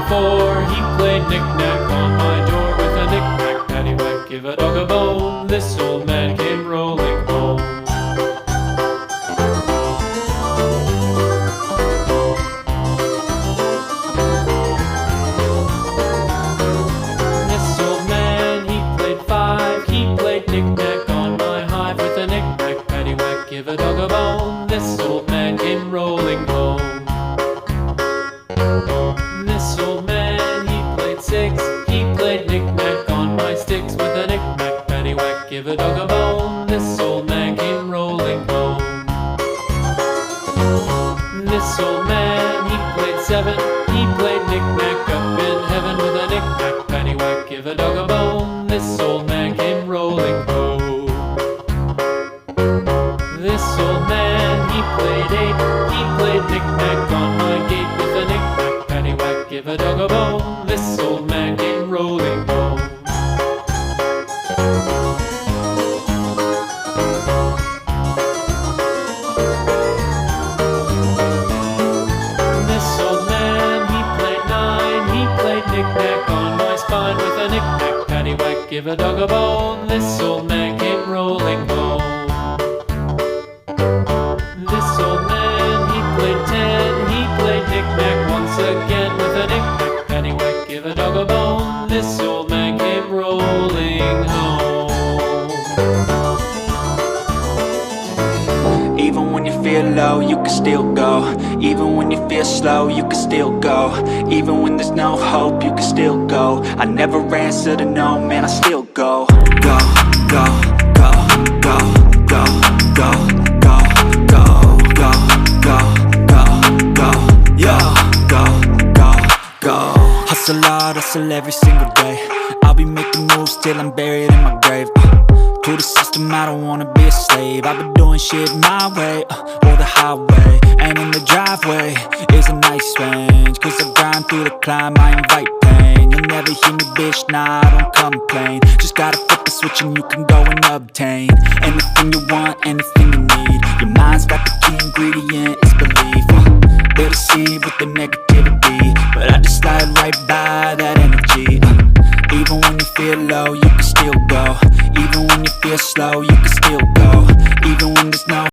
4, he played knick-knack on my door with a knick-knack, paddywhack, give a dog a bone. This old man came rolling home. This old man, he played 5, he played knick-knack on my hive with a knick-knack, paddywhack, give a dog a bone. This old man came rolling home. This old man, he played 6, he played knick-knack on my sticks with a knick-knack, paddywhack, give a dog a bone. This old man came rolling home. This old man, he played 7, he played knick-knack up in heaven with a knick-knack, paddywhack, give a dog a bone. This old man came rolling home. This old man, he played 8, he played knick-knack on my gate with a knick-knack, paddywhack, give a dog a bone. This old man came rolling home. This old man, he played 9, he played knick-knack on my spine with a knick-knack, paddywhack, give a dog a bone. This old man came rolling home. This old man, he played 10, he played knick-knack once again with a knick-knack, paddywhack, give a dog a bone. This old man came rolling home. Even when you feel low, you can still go. Even when you feel slow, you can still go. Even when there's no hope, you can still go. I never answer to no, man, I still go. Go, go, go, go, go, go, go, go, go, go, go, go, yo, go, go, go. Hustle hard, hustle every single day. I'll be making moves till I'm buried in my grave. To the system, I don't wanna be a slave. I've been doing shit my way, or the highway. And in the driveway is a nice range, cause I grind through the climb, I invite pain. You'll never hear me, bitch, nah, I don't complain. Just gotta flip the switch and you can go and obtain anything you want, anything you need. Your mind's got the key ingredient, it's belief. They'll deceive with the negativity, but I just slide right by that energy. Even when you feel low, you can still go. Even when you feel slow, you can still